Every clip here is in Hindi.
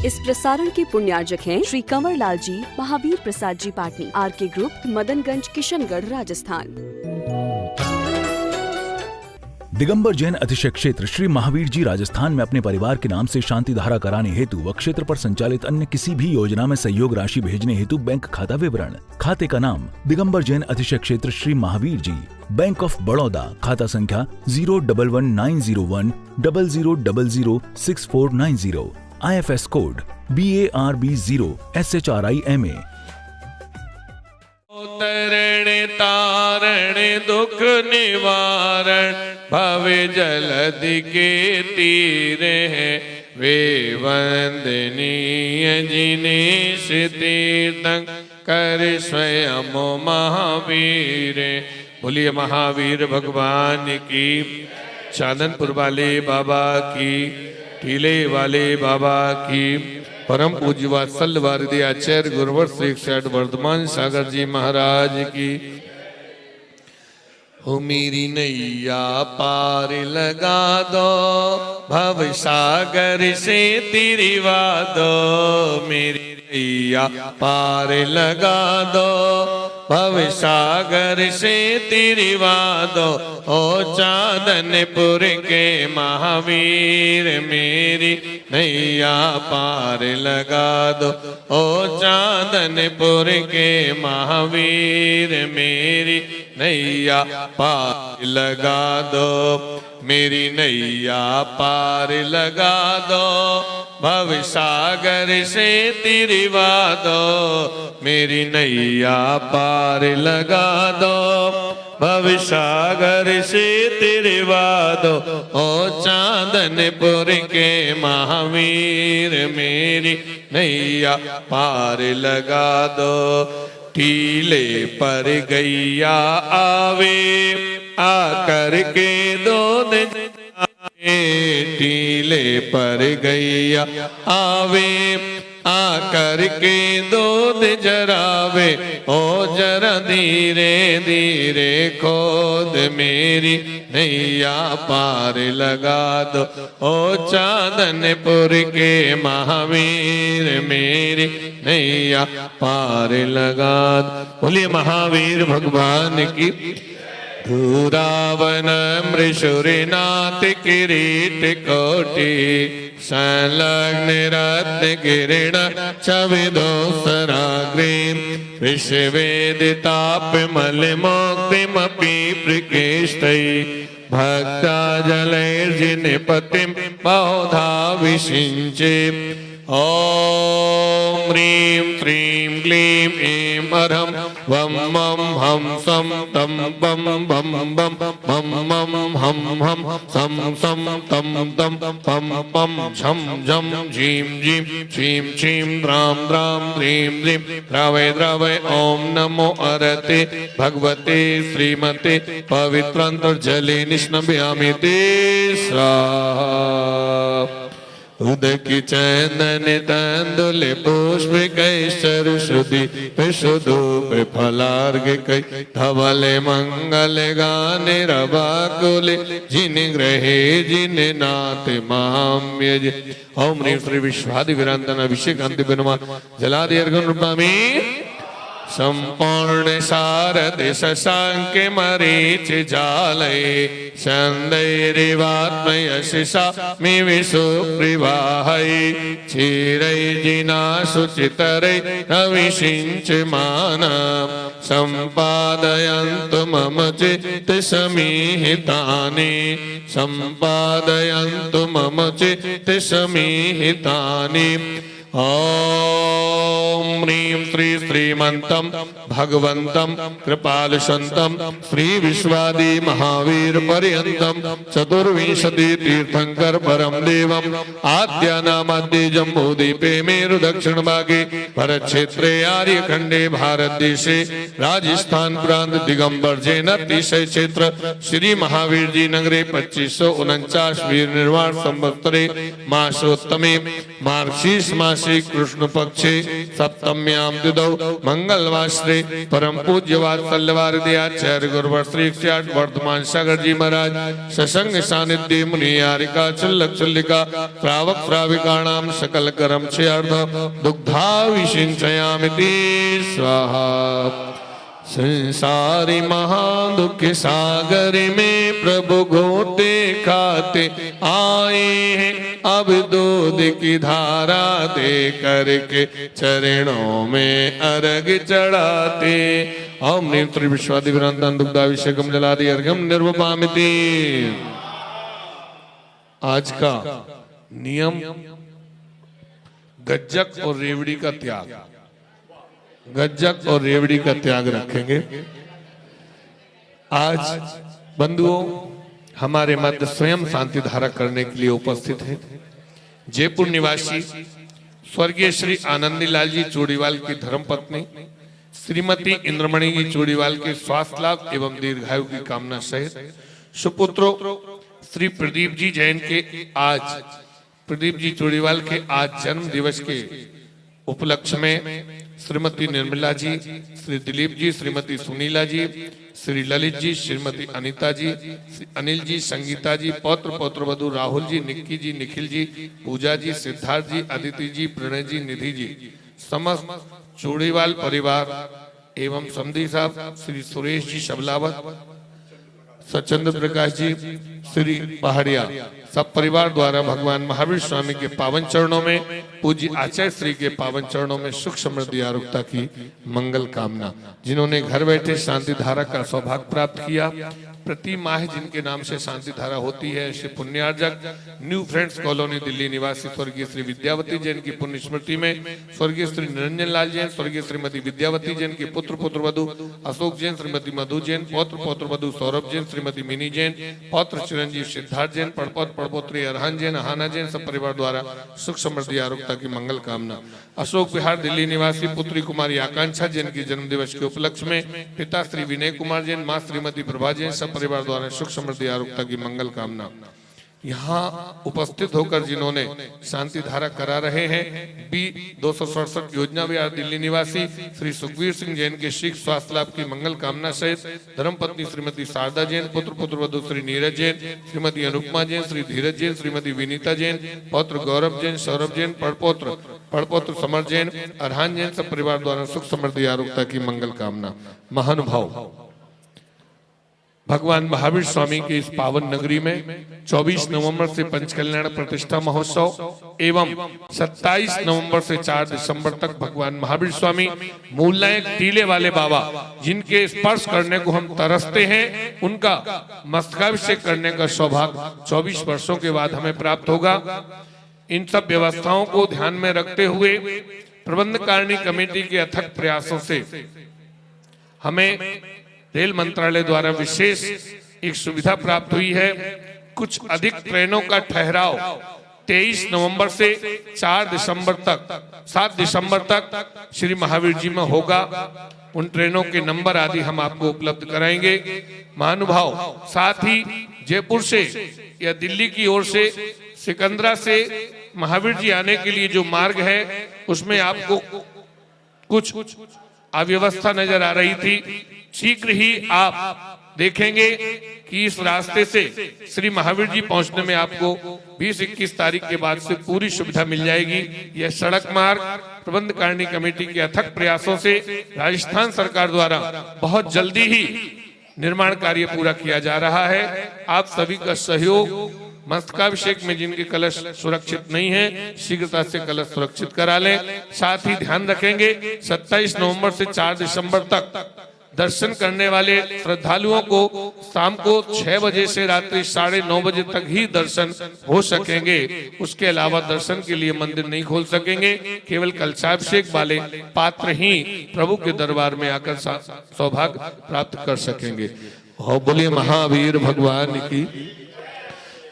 इस प्रसारण के पुण्यार्जक हैं श्री कंवर लाल जी, महावीर प्रसाद जी पाटनी, RK ग्रुप, मदनगंज, किशनगढ़, राजस्थान। दिगंबर जैन अतिशय क्षेत्र श्री महावीर जी राजस्थान में अपने परिवार के नाम से शांति धारा कराने हेतु व क्षेत्र पर संचालित अन्य किसी भी योजना में सहयोग राशि भेजने हेतु बैंक खाता विवरण। खाते का नाम दिगंबर जैन अतिशय क्षेत्र श्री महावीर जी, बैंक ऑफ बड़ौदा, खाता संख्या 011901000006490, IFS कोड BARB0 SHRIMA। तरण तारण दुख निवारण भव जलधि के तीरे हैं वे वंदनीय जिनेश तीर्थं कर स्वयं महावीर। बोलिए महावीर भगवान की, चांदनपुर वाले बाबा की, टीले वाले बाबा की, परम पूज्य वात्सल्य वारिधि आचार्य गुरुवर श्री क्षण वर्धमान सागर जी महाराज की। हो मेरी नैया पार लगा दो, भव सागर से तिरवा दो, मेरी नैया पार लगा दो, भव सागर से तिरवा दो। ओ चांदनपुर के महावीर मेरी नैया पार लगा दो, ओ चांदनपुर के महावीर मेरी नैया पार लगा दो, मेरी नैया पार लगा दो, भव सागर से तिरवा दो, मेरी नैया पार लगा दो, भव सागर से तिरवा दो। ओ चांदनपुर के महावीर मेरी नैया पार लगा दो। टीले पर गैया आवे आकर के दूध, टीले पर गैया आवे आकर के दूध जरावे, ओ जरा धीरे धीरे खोद, मेरी नैया पार लगा दो, ओ चांदनपुर के महावीर मेरी नैया पार लगा दो। बोलिए महावीर भगवान की। धूरावन मृषुरिनाथ किरीट कोटि, संलग्न रत्न किरण छविदो सराग्रे, विश्ववेदिताप मल मोक्तिमपि प्रकेष्टै, भक्ता जलैर्जिन पतिं बहुधा विषिञ्चे। ओम ह्रीं श्रीं क्लीं ऐं अरहं वं मं हं सं तं बं बं बं मं मं हं हं सं सं तं तं पं पं झं झं झीं झीं श्रीं श्रीं द्रां द्रां ह्रीं ह्रीं द्रवै द्रवै। ओम नमो अरते भगवते श्रीमते पवित्रान्तर्जले निष्णम्यामि ते स्वाहा। उदक चंदन तंदुल पुष्प कैसर श्रुति विशुधूप फलार्घ कै, धवल मंगल गान रवाकुल, जिन ग्रहे जिन नाथ माम्यज। ओम ह्रीं श्री विश्वादि विरांतन अभिषेक अंति बिनुमा जलादि अर्घ्य रूपामि, संपूर्ण शारद शशांक मरीच जालय, छंदैरिवात्मयशिषा मि विशुप्रवाहै, क्षीरै जिना शुचितरै नविषिञ्चमाना, सम्पादयन्तु मम चित्त समीहितानि, सम्पादयन्तु मम चित्त समीहितानि। ओम ह्रीं श्री श्रीमंतम भगवंतम कृपालुषंतम श्री विश्वादि महावीर पर्यंतम चतुर्विंशति तीर्थंकर परम देवम आद्यानामाद्य जम्बूद्वीपे मेरु दक्षिण भागे भरत क्षेत्रे आर्य खंडे भारत देशे राजस्थान प्रांत दिगंबर जैन अतिशय क्षेत्र श्री महावीर जी नगरे 2549 वीर निर्वाण संवत्सरे मासोत्तमे मार्गशीर्ष मास मासे कृष्ण पक्षे सप्तम्यां तिथौ मंगलवासरे परम पूज्य वात्सल्यवारदयाचार्य गुरुवर श्री 108 वर्धमान सागर जी महाराज सत्संग सानिध्य मुनि यारिका चल्लक चल्लिका श्रावक श्राविकाणाम सकल कर्म से अर्ध दुग्धाभिषिञ्चयामिति स्वाहा। संसारी महादुख सागर में प्रभु गोते खाते आए हैं, अब दूध की धारा दे करके चरणों में अर्घ चढ़ाते। ओम नीम त्रिविश्वादिव्रांतं दुग्धाभिषेकम जलादि अर्घ्यम निर्वपामिति। आज का नियम गज्जक और रेवड़ी का त्याग, गज्जक और रेवड़ी का त्याग रखेंगे। आज बंधुओं हमारे मध्य स्वयं शांति धारा करने के लिए उपस्थित हैं जयपुर निवासी स्वर्गीय श्री आनंदी लाल जी चूड़ीवाल की धर्मपत्नी श्रीमती इंद्रमणि जी चूड़ीवाल के स्वास्थ्य लाभ एवं दीर्घायु की कामना सहित सुपुत्रों श्री प्रदीप जी जैन के आज प्रदीप जी चूड़ीवाल के आज जन्म दिवस के उपलक्ष्य में श्रीमती निर्मला जी, श्री दिलीप जी, श्रीमती सुनीला जी, श्री ललित जी, श्रीमती अनीता जी, अनिल जी, संगीता जी, पौत्र पौत्र वधु राहुल जी, निक्की जी, निखिल जी, पूजा जी, सिद्धार्थ जी, अदिति जी, प्रणय जी, निधि जी, समस्त चूड़ीवाल परिवार एवं समधी साहब श्री सुरेश जी शबलावत, सचंद्र प्रकाश जी, श्री पहाड़िया सब परिवार द्वारा भगवान महावीर स्वामी के पावन चरणों में पूज्य आचार्य श्री के पावन चरणों में सुख समृद्धि आरोग्यता की मंगल कामना। जिन्होंने घर बैठे शांति धारा का सौभाग्य प्राप्त किया, प्रति माह जिनके नाम से शांति धारा होती है, श्री पुण्यार्जक न्यू फ्रेंड्स कॉलोनी दिल्ली निवासी स्वर्गीय श्री विद्यावती जैन की पुण्य स्मृति में स्वर्गीय श्री निरंजन लाल जैन, स्वर्गीय श्रीमती विद्यावती जैन के पुत्र पुत्र वधु अशोक जैन, श्रीमती मधु जैन, पौत्र पौत्र वधु सौरभ जैन, श्रीमती मिनी जैन, पौत्र चिरंजीव सिद्धार्थ जैन, पड़पौत्र पड़पोत्री अरहान जैन, अहाना जैन सब परिवार द्वारा सुख समृद्धि आरोग्यता की मंगल कामना। अशोक विहार दिल्ली निवासी पुत्री कुमारी आकांक्षा जैन की जन्म दिवस के उपलक्ष्य में पिता श्री विनय कुमार जैन, मां श्रीमती प्रभा जैन सब परिवार द्वारा सुख समृद्धि आरोग्यता की मंगल कामना। यहाँ उपस्थित होकर जिन्होंने शांति धारा करा रहे हैं बी 267 योजना विहार दिल्ली निवासी श्री सुखवीर सिंह जैन के शीघ्र स्वास्थ्य लाभ की मंगल कामना सहित धर्मपत्नी श्रीमती शारदा जैन, पुत्र पुत्र वधु श्री नीरज जैन, श्रीमती अनुपमा जैन, श्री धीरज जैन, श्रीमती विनीता जैन, पौत्र गौरव जैन, सौरभ जैन, पड़पौत्र समर जैन, अरहान जैन सब परिवार द्वारा सुख समृद्धि आरोग्यता की मंगल कामना। महानुभाव भगवान महावीर स्वामी के इस पावन नगरी में 24 नवंबर से पंचकल्याण प्रतिष्ठा महोत्सव एवं 27 नवंबर से 4 दिसंबर तक भगवान महावीर स्वामी मूल नायक टीले वाले बाबा जिनके स्पर्श करने को हम तरसते हैं, उनका मस्तकाभिषेक करने का सौभाग्य 24 वर्षों के बाद हमें प्राप्त होगा। इन सब व्यवस्थाओं को ध्यान में रखते हुए प्रबंधकारिणी कमेटी के अथक प्रयासों से हमें रेल मंत्रालय द्वारा विशेष एक सुविधा प्राप्त हुई है। कुछ अधिक ट्रेनों का ठहराव 23 नवंबर से 4 दिसंबर तक 7 दिसंबर तक श्री महावीर जी में होगा। उन ट्रेनों के नंबर आदि हम आपको उपलब्ध कराएंगे। महानुभाव साथ ही जयपुर से या दिल्ली की ओर से सिकंदरा से महावीर जी आने के लिए जो मार्ग है उसमें आपको कुछ अव्यवस्था नजर आ रही थी। शीघ्र ही आप देखेंगे कि इस रास्ते से श्री महावीर जी पहुंचने में आपको 20-21 तारीख के बाद से पूरी सुविधा मिल जाएगी। यह सड़क मार्ग प्रबंधकारिणी कमेटी के अथक प्रयासों से राजस्थान सरकार द्वारा बहुत जल्दी ही निर्माण कार्य पूरा किया जा रहा है। आप सभी का सहयोग, मस्तकाभिषेक में जिनके कलश सुरक्षित नहीं है शीघ्रता से कलश सुरक्षित करा लें। साथ ही ध्यान रखेंगे 27 नवंबर से 4 दिसंबर तक दर्शन करने वाले श्रद्धालुओं को शाम को 6 बजे से रात्रि 9:30 बजे तक ही दर्शन हो सकेंगे। उसके अलावा दर्शन के लिए मंदिर नहीं खोल सकेंगे। केवल कलशाभिषेक वाले पात्र ही प्रभु के दरबार में आकर सौभाग्य प्राप्त कर सकेंगे। बोलिए महावीर भगवान की।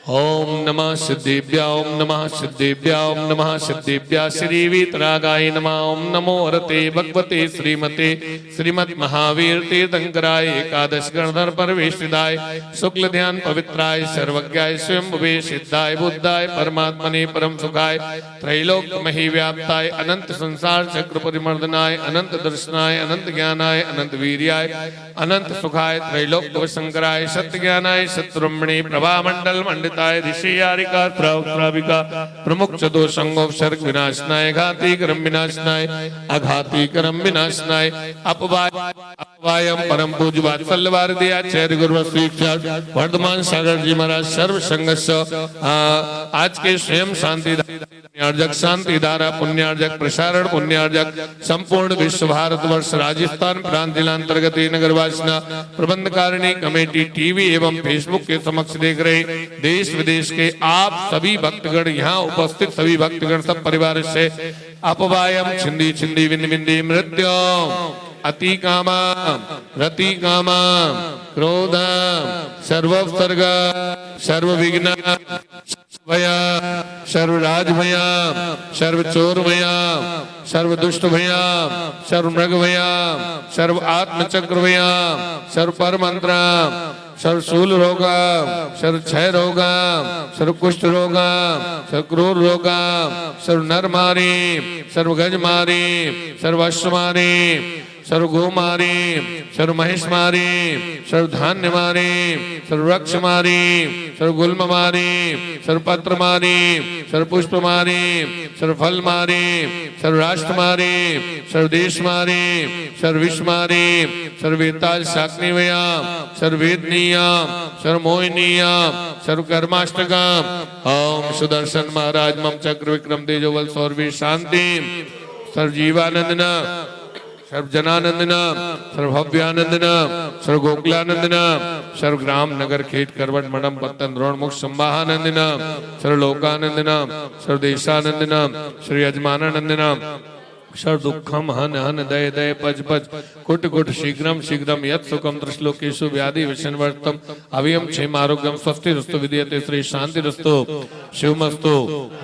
ओम नमः सिद्धेभ्या ओम नमः सिद्धेभ्या ओम नमः सिद्धेभ्या श्री वीतरागाय नमः ओम नमो हरते भगवते श्रीमते श्रीमद महावीर तीर्थंकराय एकादश गणधर परवेशिदाय शुक्ल ध्यान पवित्राय सर्वज्ञाय स्वयंभुवे सिद्धाय बुद्धाय परमात्मने परम सुखाय त्रैलोक मही व्याप्ताय अनंत संसार चक्र परिमर्दनाय अनंत दर्शनाय अनंत ज्ञानाय अनंत वीर्याय अनंत सुखाय त्रैलोक शंकराय सत्य ज्ञानाय सत्रमणि प्रभा मंडल मंडिताय ऋषि यारिका श्राविका प्रमुख चतुर्संगोपसर्ग विनाशनाय घाती कर्म विनाशनाय अघाती कर्म विनाशनाय अपवायम परम पूज्य वात्सल्य भारती आचार्य गुरु वर्धमान सागर जी महाराज सर्व संघर्ष आज के स्वयं शांति पुण्यार्जक शांति धारा पुण्यार्जक प्रसारण पुण्यार्जक संपूर्ण विश्व भारत वर्ष राजस्थान प्रांत जिलांतर्गत नगर वासना प्रबंधकारिणी कमेटी टीवी एवं फेसबुक के समक्ष देख रहे देश विदेश के आप सभी भक्तगण यहाँ उपस्थित सभी भक्तगण सब परिवार से अपवायम छिंदी छिंदी विंद विंदी मृत्यु अति कामा रति कामा क्रोध सर्वोत्सर्ग सर्व विघ्न भया सर्व राज भया सर्व चोर भया सर्व दुष्ट भया सर्व मृग भया सर्व आत्मचक्र भया सर्व पर मंत्र सर्व शूल रोगा सर्व क्षय रोगा सर्व कुष्ठ रोगा सर्व क्रूर रोगा सर्व नर मारी सर्व गज मारी सर्व अश्व मारी सर्व गो मारी सर्व महिष मारी सर्व धान्य मारी सर्व वृक्ष मारी सर्व गुल्म मारी सर्व पत्र मारी सर्व पुष्प मारी सर्व फल मारी सर्व राष्ट्र मारी सर्व देश मारी सर्व विश्व मारी सर्व वेताल शाक्निवया सर्व वेदनीया सर्व मोहिनीया सर्व कर्माष्टका ओम सुदर्शन महाराज मम चक्र विक्रम तेजोवल सौरवी शांति सर्व जीवानंदना सर्व जनानंदना सर्व भव्यानंदना सर्व गोकुलानंदना सर्व ग्राम नगर खेत करवट मडम पत्तन द्रोण मुख संवाहानंदना सर्व लोकानंदना सर्व देशानंदना श्री यजमानानंदना सर्व दुखम हन हन दय दय पज पज कुट कुट शीघ्रम शीघ्रम यत् सुखम त्रिश्लोकेषु व्याधि विषन्वर्तम अवियम क्षेम आरोग्यम स्वस्ति रस्तु विद्यते श्री शांति रस्तु शिवमस्तु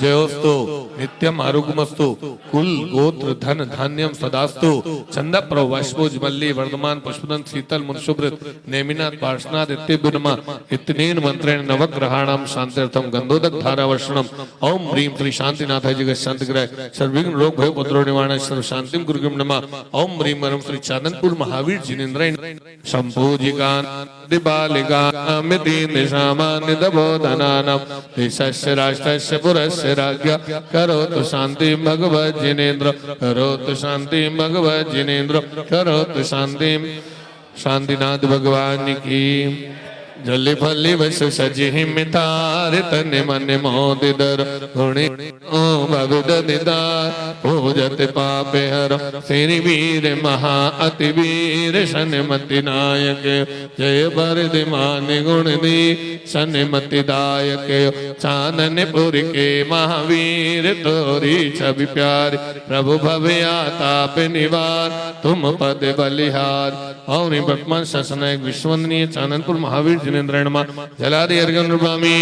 जयोस्तु नित्यम आरोग्यमस्तु कुल गोत्र धन धान्यम सदास्तु चंदा प्रवश्वोज मल्ली वर्धमान पुष्पदंत शीतल मुनशुभ्र नेमिनाथ पार्श्वनाथ इत्यभिनमा इतनेन मंत्रेण नवग्रहाणाम शांत्यर्थम गंधोदक धारावर्षणम ओम ह्रीं श्री शांतिनाथाय जगत शांति ग्रह सर्वविघ्न रोग भय उपद्रव निवारण सर्व शांतिम गुरुगुम नमः ओम ह्रीं परम श्री चांदनपुर महावीर जिनेन्द्रायण संपूजिकान दिबालिकामिति निशामान्य दबोधनानां देशस्य राष्ट्रस्य पुरस्य राज्ञा करोतु शांति भगवत जिनेन्द्र करोतु शांति भगवत जिनेन्द्र करोतु शांति शांतिनाथ भगवान की जल फल वश सजी मितार तन मन मोदिदर गुणी भगद निदार पूजत पाप हर श्री वीर महा अति वीर सन्मति नायक जय बरदिमान गुण दी सन्मति दायक चाननपुर के महावीर तोरी छवि प्यार प्रभु भव्या ताप निवार तुम पद बलिहार और वर्तमान शासनायक विश्ववंदनीय चाननपुर महावीर जिनेन्द्रायण जलादि अर्घ्यम नृपामि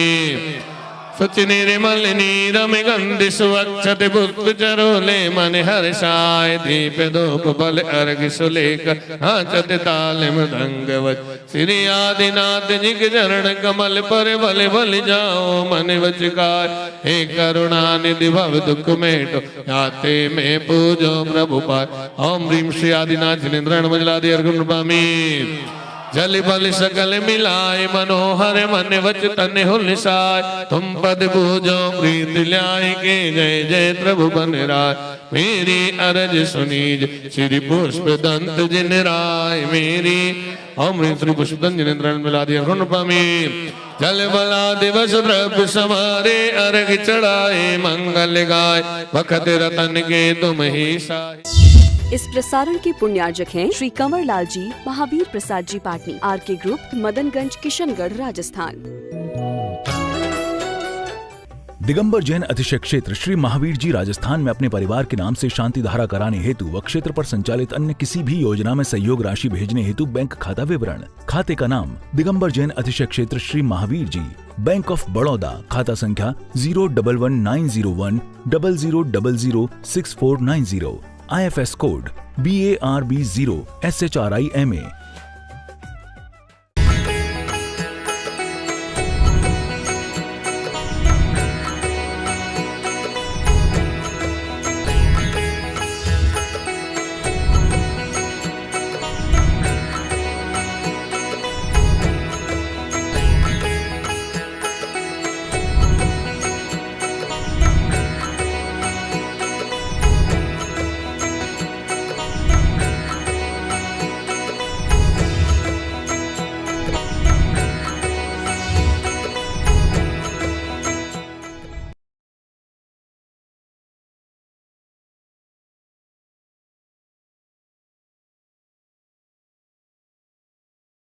सचिनी मलिनी रम गंधि सुवक्षति पुष्प चरोले मन हर्षाय दीप धूप बल अर्घ सुलेख नाचत ताल मृदंगवत श्री आदिनाथ जी के चरण कमल पर बल बल जाओ मन वचकार हे करुणा निधि भव दुख मेटो याते में पूजो प्रभु पाय ओम ह्रीं श्री आदिनाथ जिनेन्द्रायण जलादि अर्घ्यम नृपामि जल बल सकल मिलाए मनोहर मन वच तन हुलसाय तुम पद पूजो प्रीत ल्याय के जय जय प्रभु बन राय मेरी अरज सुनीज श्री पुष्प दंत जिन राय मेरी ओम ह्रीं श्री पुष्पदंत जिनेन्द्रायण जलादि अर्घ्यम नृपामि जल बला दिवस द्रव्य समारे अर्घ चढ़ाए मंगल गाय भक्त रतन के तुम ही साय। इस प्रसारण के पुण्यार्जक हैं श्री कंवर लाल जी, महावीर प्रसाद जी पाटनी, आरके ग्रुप, मदनगंज, किशनगढ़, राजस्थान। दिगंबर जैन अतिशय क्षेत्र श्री महावीर जी राजस्थान में अपने परिवार के नाम से शांति धारा कराने हेतु व क्षेत्र पर संचालित अन्य किसी भी योजना में सहयोग राशि भेजने हेतु बैंक खाता विवरण। खाते का नाम दिगंबर जैन अतिशय क्षेत्र श्री महावीर जी, बैंक ऑफ बड़ौदा, खाता संख्या 011901000006490, IFS कोड BARB0SHRIMA,